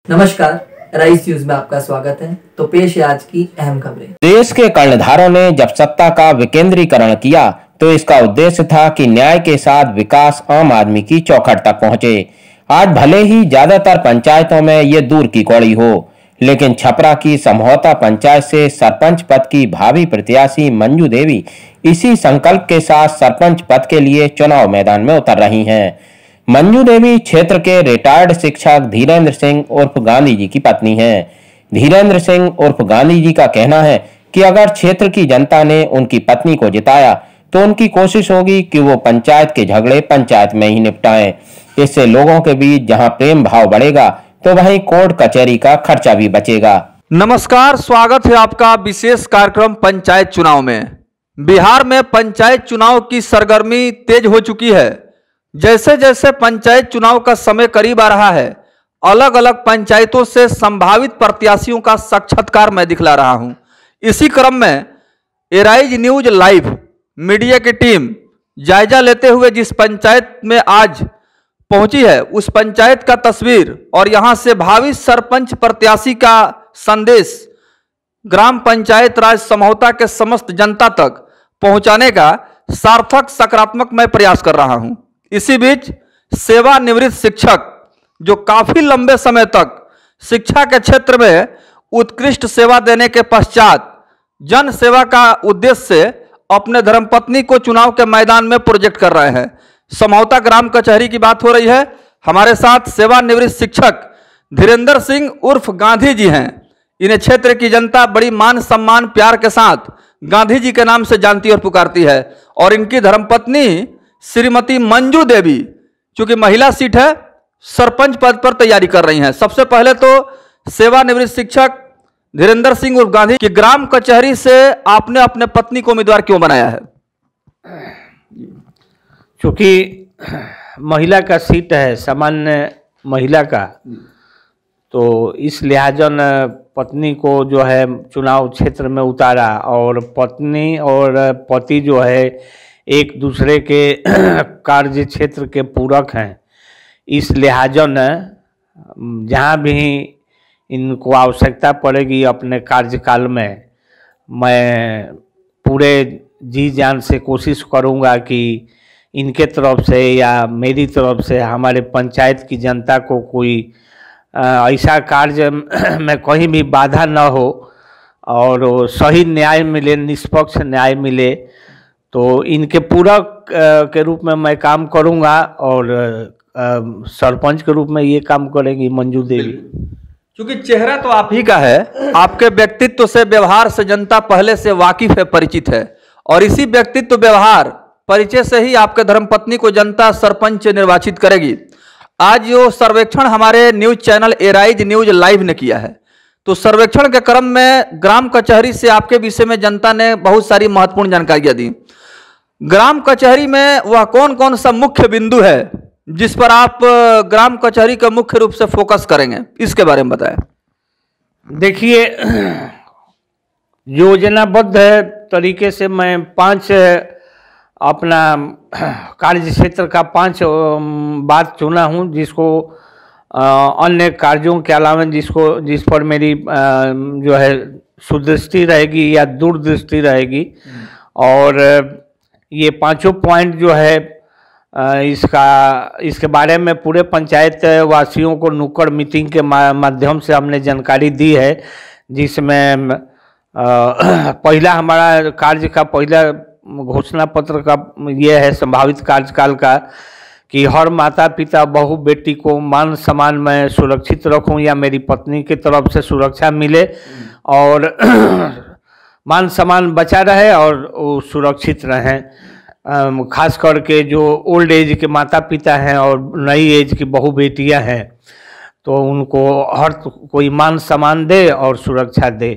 नमस्कार, rice news में आपका स्वागत है। तो पेश है आज की अहम खबरें। देश के कर्णधारों ने जब सत्ता का विकेंद्रीकरण किया तो इसका उद्देश्य था कि न्याय के साथ विकास आम आदमी की चौखट तक पहुंचे। आज भले ही ज्यादातर पंचायतों में ये दूर की कौड़ी हो, लेकिन छपरा की समझौता पंचायत से सरपंच पद की भावी प्रत्याशी मंजू देवी इसी संकल्प के साथ सरपंच पद के लिए चुनाव मैदान में उतर रही हैं। मंजू देवी क्षेत्र के रिटायर्ड शिक्षक धीरेन्द्र सिंह उर्फ गांधी जी की पत्नी हैं। धीरेन्द्र सिंह उर्फ गांधी जी का कहना है कि अगर क्षेत्र की जनता ने उनकी पत्नी को जिताया तो उनकी कोशिश होगी कि वो पंचायत के झगड़े पंचायत में ही निपटाएं। इससे लोगों के बीच जहां प्रेम भाव बढ़ेगा तो वहीं कोर्ट कचहरी का खर्चा भी बचेगा। नमस्कार, स्वागत है आपका विशेष कार्यक्रम पंचायत चुनाव में। बिहार में पंचायत चुनाव की सरगर्मी तेज हो चुकी है। जैसे जैसे पंचायत चुनाव का समय करीब आ रहा है, अलग अलग पंचायतों से संभावित प्रत्याशियों का साक्षात्कार मैं दिखला रहा हूं। इसी क्रम में एराइज न्यूज लाइव मीडिया की टीम जायजा लेते हुए जिस पंचायत में आज पहुंची है, उस पंचायत का तस्वीर और यहां से भावी सरपंच प्रत्याशी का संदेश ग्राम पंचायत राज समझौता के समस्त जनता तक पहुंचाने का सार्थक सकारात्मक मैं प्रयास कर रहा हूं। इसी बीच सेवानिवृत्त शिक्षक जो काफी लंबे समय तक शिक्षा के क्षेत्र में उत्कृष्ट सेवा देने के पश्चात जन सेवा का उद्देश्य से अपने धर्मपत्नी को चुनाव के मैदान में प्रोजेक्ट कर रहे हैं। समझौता ग्राम कचहरी की बात हो रही है। हमारे साथ सेवानिवृत्त शिक्षक धीरेन्द्र सिंह उर्फ गांधी जी हैं। इन्हें क्षेत्र की जनता बड़ी मान सम्मान प्यार के साथ गांधी जी के नाम से जानती और पुकारती है। और इनकी धर्मपत्नी श्रीमती मंजू देवी, चूंकि महिला सीट है, सरपंच पद पर तैयारी कर रही हैं। सबसे पहले तो सेवानिवृत्त शिक्षक धीरेन्द्र सिंह उर्फ गांधी की ग्राम कचहरी से आपने अपने पत्नी को उम्मीदवार क्यों बनाया है? चूंकि महिला का सीट है, सामान्य महिला का, तो इस लिहाजन पत्नी को जो है चुनाव क्षेत्र में उतारा। और पत्नी और पति जो है एक दूसरे के कार्य क्षेत्र के पूरक हैं। इस लिहाजन जहाँ भी इनको आवश्यकता पड़ेगी अपने कार्यकाल में, मैं पूरे जी जान से कोशिश करूँगा कि इनके तरफ से या मेरी तरफ से हमारे पंचायत की जनता को कोई ऐसा कार्य में कहीं भी बाधा न हो और सही न्याय मिले, निष्पक्ष न्याय मिले। तो इनके पूरक के रूप में मैं काम करूंगा और सरपंच के रूप में ये काम करेगी मंजू देवी। क्योंकि चेहरा तो आप ही का है, आपके व्यक्तित्व से व्यवहार से जनता पहले से वाकिफ है, परिचित है। और इसी व्यक्तित्व व्यवहार परिचय से ही आपके धर्मपत्नी को जनता सरपंच निर्वाचित करेगी। आज जो सर्वेक्षण हमारे news channel arise news live ने किया है, तो सर्वेक्षण के क्रम में ग्राम कचहरी से आपके विषय में जनता ने बहुत सारी महत्वपूर्ण जानकारियां दी। ग्राम कचहरी में वह कौन कौन सा मुख्य बिंदु है जिस पर आप ग्राम कचहरी का मुख्य रूप से फोकस करेंगे, इसके बारे में बताएं। देखिए, योजनाबद्ध तरीके से मैं 5 अपना कार्य क्षेत्र का 5 बात चुना हूं, जिसको अन्य कार्यों के अलावा जिस पर मेरी जो है सुदृष्टि रहेगी या दूरदृष्टि रहेगी। और ये 5 पॉइंट जो है इसके बारे में पूरे पंचायत वासियों को नुक्कड़ मीटिंग के माध्यम से हमने जानकारी दी है, जिसमें पहला हमारा कार्य का पहला घोषणा पत्र का ये है संभावित कार्यकाल का कि हर माता पिता बहू बेटी को मान सम्मान में सुरक्षित रखूं या मेरी पत्नी की तरफ से सुरक्षा मिले और मान सम्मान बचा रहे और वो सुरक्षित रहें। खास करके जो ओल्ड एज के माता पिता हैं और नई एज की बहू बेटियां हैं, तो उनको हर कोई मान सम्मान दे और सुरक्षा दे।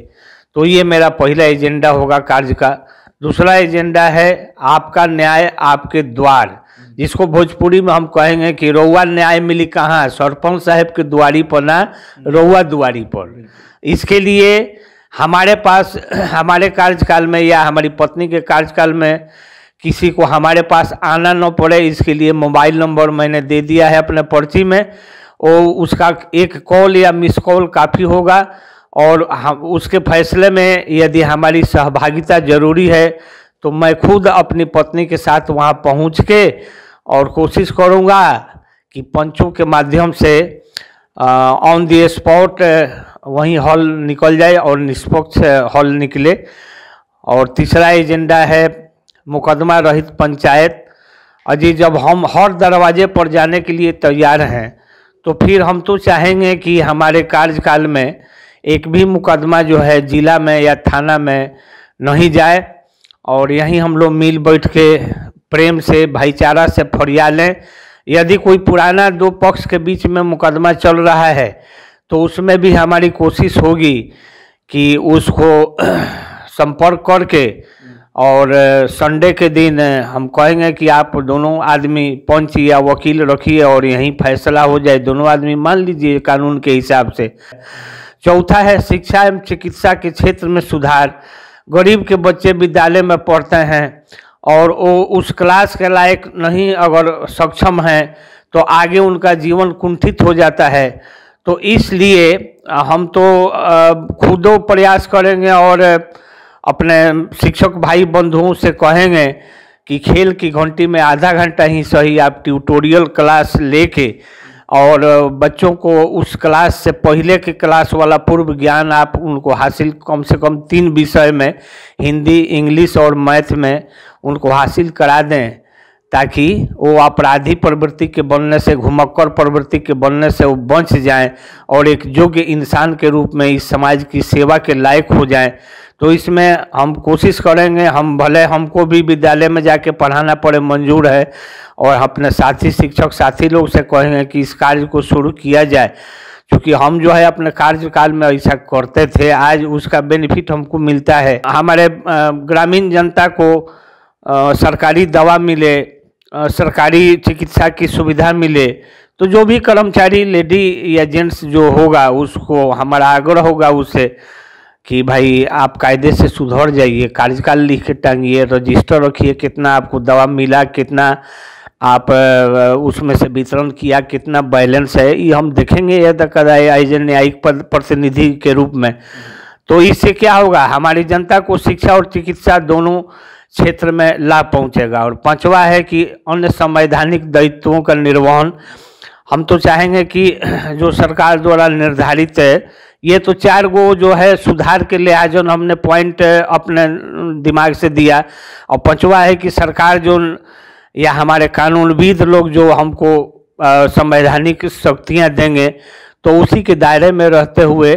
तो ये मेरा पहला एजेंडा होगा कार्य का। दूसरा एजेंडा है आपका न्याय आपके द्वार, जिसको भोजपुरी में हम कहेंगे कि रउआ न्याय मिली कहाँ, सरपंच साहब के द्वारी पर ना, रउआ द्वारी पर। इसके लिए हमारे पास हमारे कार्यकाल में या हमारी पत्नी के कार्यकाल में किसी को हमारे पास आना न पड़े, इसके लिए मोबाइल नंबर मैंने दे दिया है अपने पर्ची में। वो उसका एक कॉल या मिस कॉल काफ़ी होगा। और हम उसके फैसले में यदि हमारी सहभागिता जरूरी है तो मैं खुद अपनी पत्नी के साथ वहाँ पहुँच के और कोशिश करूँगा कि पंचों के माध्यम से ऑन द स्पॉट वहीं हल निकल जाए और निष्पक्ष हल निकले। और तीसरा एजेंडा है मुकदमा रहित पंचायत। अजी जब हम हर दरवाजे पर जाने के लिए तैयार हैं तो फिर हम तो चाहेंगे कि हमारे कार्यकाल में एक भी मुकदमा जो है जिला में या थाना में नहीं जाए और यहीं हम लोग मिल बैठ के प्रेम से भाईचारा से फरिया लें। यदि कोई पुराना दो पक्ष के बीच में मुकदमा चल रहा है तो उसमें भी हमारी कोशिश होगी कि उसको संपर्क करके और संडे के दिन हम कहेंगे कि आप दोनों आदमी पंच या वकील रखिए और यहीं फैसला हो जाए, दोनों आदमी मान लीजिए कानून के हिसाब से। चौथा है शिक्षा एवं चिकित्सा के क्षेत्र में सुधार। गरीब के बच्चे विद्यालय में पढ़ते हैं और वो उस क्लास के लायक नहीं अगर सक्षम हैं तो आगे उनका जीवन कुंठित हो जाता है। तो इसलिए हम तो खुद प्रयास करेंगे और अपने शिक्षक भाई बंधुओं से कहेंगे कि खेल की घंटी में आधा घंटा ही सही आप ट्यूटोरियल क्लास लेके और बच्चों को उस क्लास से पहले के क्लास वाला पूर्व ज्ञान आप उनको हासिल कम से कम 3 विषय में हिंदी, इंग्लिश और मैथ में उनको हासिल करा दें ताकि वो अपराधी प्रवृत्ति के बनने से, घुमक्कर प्रवृत्ति के बनने से वो बच जाएं और एक योग्य इंसान के रूप में इस समाज की सेवा के लायक हो जाएं। तो इसमें हम कोशिश करेंगे, हम भले हमको भी विद्यालय में जाके पढ़ाना पड़े मंजूर है और अपने साथी शिक्षक साथी लोग से कहेंगे कि इस कार्य को शुरू किया जाए, क्योंकि हम जो है अपने कार्यकाल में ऐसा करते थे, आज उसका बेनिफिट हमको मिलता है। हमारे ग्रामीण जनता को सरकारी दवा मिले, सरकारी चिकित्सा की सुविधा मिले, तो जो भी कर्मचारी लेडी या जेंट्स जो होगा उसको हमारा आग्रह होगा उससे कि भाई आप कायदे से सुधर जाइए, कार्यकाल लिख के टांगिए, रजिस्टर रखिए, कितना आपको दवा मिला, कितना आप उसमें से वितरण किया, कितना बैलेंस है, ये हम देखेंगे एज ए न्यायिक प्रतिनिधि के रूप में। तो इससे क्या होगा, हमारी जनता को शिक्षा और चिकित्सा दोनों क्षेत्र में लाभ पहुंचेगा। और पांचवा है कि अन्य संवैधानिक दायित्वों का निर्वहन। हम तो चाहेंगे कि जो सरकार द्वारा निर्धारित है, ये तो 4 गो जो है सुधार के लिहाजन हमने पॉइंट अपने दिमाग से दिया, और पांचवा है कि सरकार जो या हमारे कानूनविद लोग जो हमको संवैधानिक शक्तियाँ देंगे तो उसी के दायरे में रहते हुए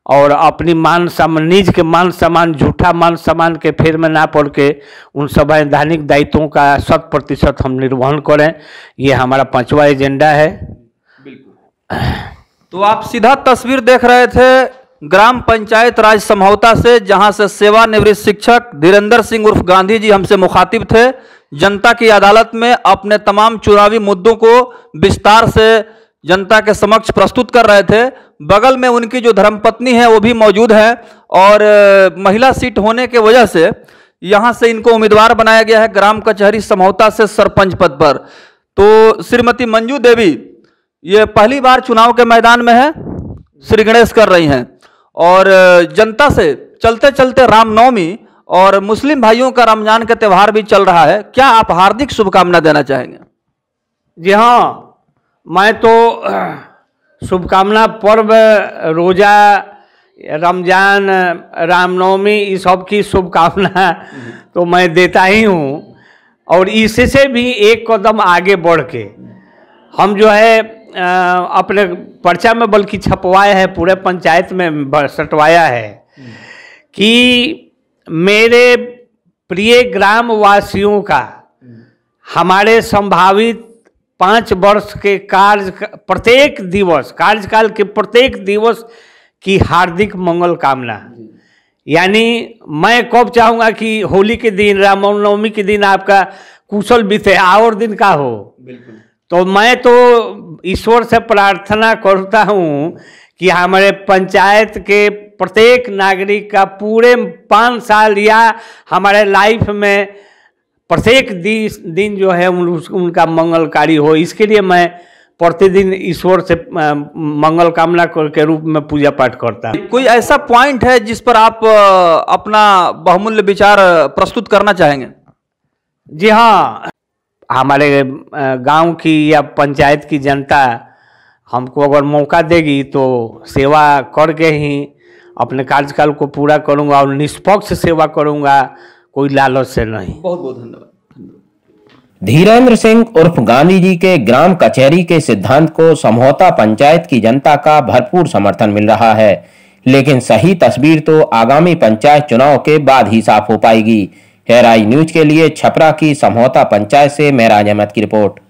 और अपनी मान सम्मान, निज के मान सम्मान, झूठा मान सम्मान के फेर में ना पड़ के उन संवैधानिक दायित्वों का 100% हम निर्वहन करें। ये हमारा 5वां एजेंडा है। तो आप सीधा तस्वीर देख रहे थे ग्राम पंचायत राज समझौता से, जहां से सेवानिवृत्त शिक्षक धीरेन्द्र सिंह उर्फ गांधी जी हमसे मुखातिब थे। जनता की अदालत में अपने तमाम चुनावी मुद्दों को विस्तार से जनता के समक्ष प्रस्तुत कर रहे थे। बगल में उनकी जो धर्मपत्नी है वो भी मौजूद है, और महिला सीट होने के वजह से यहां से इनको उम्मीदवार बनाया गया है ग्राम कचहरी समझौता से सरपंच पद पर। तो श्रीमती मंजू देवी ये पहली बार चुनाव के मैदान में है, श्री गणेश कर रही हैं, और जनता से चलते चलते रामनवमी और मुस्लिम भाइयों का रमजान का त्यौहार भी चल रहा है, क्या आप हार्दिक शुभकामना देना चाहेंगे? जी हाँ, मैं तो शुभकामना पर्व, रोजा, रमजान, रामनवमी, इस सब की शुभकामना तो मैं देता ही हूँ, और इससे भी एक कदम आगे बढ़ के हम जो है अपने पर्चा में बल्कि छपवाया है, पूरे पंचायत में सटवाया है कि मेरे प्रिय ग्रामवासियों का हमारे संभावित 5 वर्ष के प्रत्येक दिवस, कार्यकाल के प्रत्येक दिवस की हार्दिक मंगल कामना। यानी मैं कब चाहूँगा कि होली के दिन, रामनवमी के दिन आपका कुशल बीते, और दिन का हो। बिल्कुल। तो मैं तो ईश्वर से प्रार्थना करता हूँ कि हमारे पंचायत के प्रत्येक नागरिक का पूरे 5 साल या हमारे लाइफ में प्रत्येक दिन जो है उनका मंगलकारी हो। इसके लिए मैं प्रतिदिन ईश्वर से मंगल कामना के रूप में पूजा पाठ करता है। कोई ऐसा पॉइंट है जिस पर आप अपना बहुमूल्य विचार प्रस्तुत करना चाहेंगे? जी हाँ, हमारे गांव की या पंचायत की जनता हमको अगर मौका देगी तो सेवा करके ही अपने कार्यकाल को पूरा करूंगा और निष्पक्ष सेवा करूंगा, कोई लालच से नहीं। बहुत बहुत धन्यवाद। धीरेन्द्र सिंह उर्फ गांधी जी के ग्राम कचहरी के सिद्धांत को समझौता पंचायत की जनता का भरपूर समर्थन मिल रहा है, लेकिन सही तस्वीर तो आगामी पंचायत चुनाव के बाद ही साफ हो पाएगी। हेराई न्यूज के लिए छपरा की समझौता पंचायत से महराज अहमद की रिपोर्ट।